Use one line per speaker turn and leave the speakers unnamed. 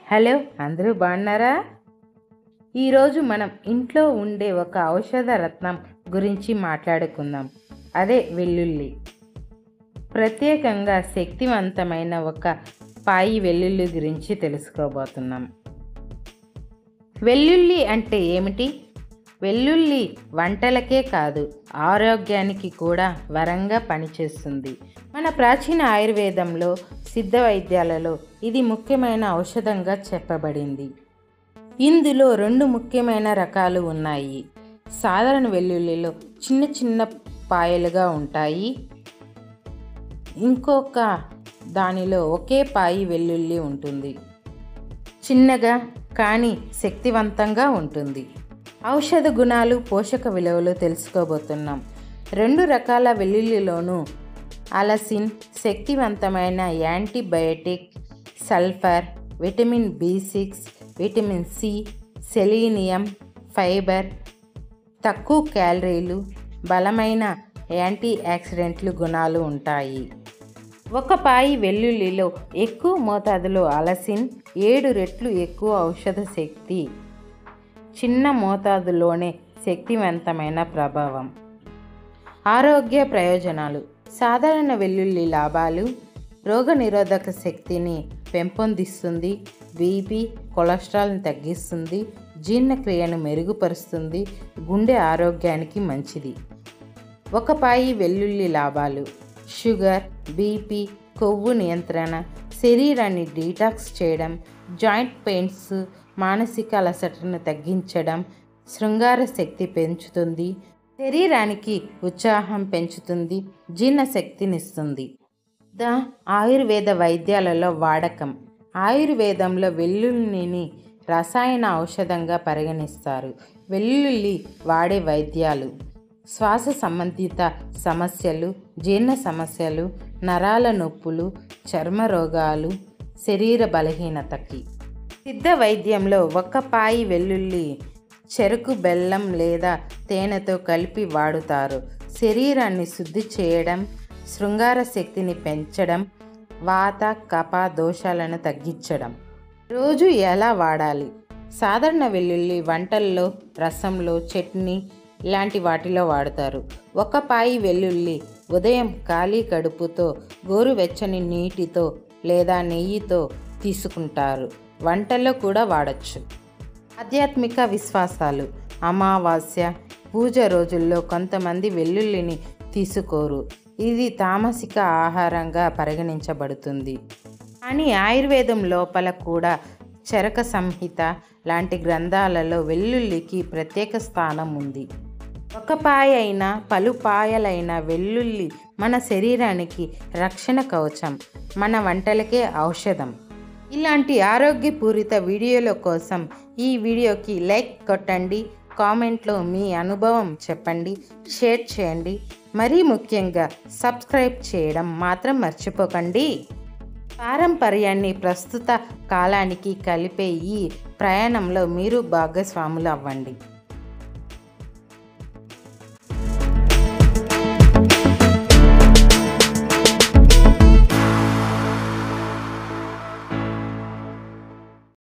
Hello, అందరూ బాగున్నారా? ఈరోజు మనం ఇంట్లో ఉండే ఒక ఔషధ రత్నం గురించి మాట్లాడుకుందాం. అదే వెల్లుల్లి. ప్రత్యేకంగా శక్తివంతమైన ఒక పాయి వెల్లుల్లి గురించి తెలుసుకోబోతున్నాం. వెల్లుల్లి అంటే ఏమిటి? వెల్లుల్లి వంటలకే కాదు, ఆరోగ్యానికి కూడా వరంగా పనిచేస్తుంది. మన ప్రాచీన ఆయుర్వేదంలో, సిద్ధ వైద్యాలలో ఇది ముఖ్యమైన ఔషధంగా చెప్పబడింది. ఇందులో 2 ముఖ్యమైన రకాలు ఉన్నాయి. సాధారణ వెల్లుల్లిలో చిన్న చిన్న పాయలుగా ఉంటాయి. ఇంకొక దానిలో ఒకే పాయి వెల్లుల్లి ఉంటుంది. చిన్నగా కానీ శక్తివంతంగా ఉంటుంది. ఔషధ గుణాలు, పోషక విలువలు తెలుసుకోబోతున్నాం. 2 రకాల వెల్లుల్లిలోనూ అలసిన్, శక్తివంతమైన antibiotic, sulphur, vitamin B6, vitamin C, selenium, fibre, తక్కువ క్యాలరీలు, బలమైన యాంటీ ఆక్సిడెంట్లు గుణాలు ఉంటాయి. ఒక పాయి వెల్లుల్లిలో ఎక్కువ మోతాదులో అలసిన్, 7 రెట్లు ఎక్కువ ఔషధ శక్తి, చిన్న మోతాదులోనే శక్తివంతమైన ప్రభావం. ఆరోగ్య ప్రయోజనాలు. సాధారణ వెల్లుల్లి లాభాలు: రోగనిరోధక శక్తిని పెంపొందిస్తుంది, బీపీ, కొలెస్ట్రాల్ని తగ్గిస్తుంది, జీర్ణక్రియను మెరుగుపరుస్తుంది, గుండె ఆరోగ్యానికి మంచిది. ఒక పాయి వెల్లుల్లి లాభాలు: షుగర్, బీపీ, కొవ్వు నియంత్రణ, శరీరాన్ని డీటాక్స్ చేయడం, జాయింట్ పెయిన్స్, మానసిక అలసటను తగ్గించడం, శృంగార శక్తి పెంచుతుంది, శరీరానికి ఉత్సాహం పెంచుతుంది, జీర్ణశక్తినిస్తుంది. ఆయుర్వేద వైద్యాలలో వాడకం. ఆయుర్వేదంలో వెల్లుల్లిని రసాయన ఔషధంగా పరిగణిస్తారు. వెల్లుల్లి వాడే వైద్యాలు: శ్వాస సంబంధిత సమస్యలు, జీర్ణ సమస్యలు, నరాల నొప్పులు, చర్మ రోగాలు, శరీర బలహీనతకి. సిద్ధ వైద్యంలో ఒక పాయి వెల్లుల్లి చెరకు, బెల్లం లేదా తేనెతో కలిపి వాడుతారు. శరీరాన్ని శుద్ధి చేయడం, శృంగార శక్తిని పెంచడం, వాత కఫ దోషాలను తగ్గించడం. రోజు ఎలా వాడాలి? సాధారణ వెల్లుల్లి వంటల్లో, రసంలో, చట్నీ ఇలాంటి వాటిలో వాడతారు. ఒక పాయి వెల్లుల్లి ఉదయం ఖాళీ కడుపుతో గోరువెచ్చని నీటితో లేదా నెయ్యితో తీసుకుంటారు. వంటల్లో కూడా వాడచ్చు. ఆధ్యాత్మిక విశ్వాసాలు. అమావాస్య, పూజ రోజుల్లో కొంతమంది వెల్లుల్లిని తీసుకోరు. ఇది తామసిక ఆహారంగా పరిగణించబడుతుంది. కానీ ఆయుర్వేదం లోపల కూడా చరక సంహిత లాంటి గ్రంథాలలో వెల్లుల్లికి ప్రత్యేక స్థానం ఉంది. ఒక పాయ అయినా పలు పాయలైన వెల్లుల్లి మన శరీరానికి రక్షణ కవచం, మన వంటలకే ఔషధం. ఇలాంటి ఆరోగ్యపూరిత వీడియోల కోసం ఈ వీడియోకి లైక్ కొట్టండి, కామెంట్లో మీ అనుభవం చెప్పండి, షేర్ చేయండి. మరీ ముఖ్యంగా సబ్స్క్రైబ్ చేయడం మాత్రం మర్చిపోకండి. పారంపర్యాన్ని ప్రస్తుత కాలానికి కలిపే ఈ ప్రయాణంలో మీరు భాగస్వాములు అవ్వండి.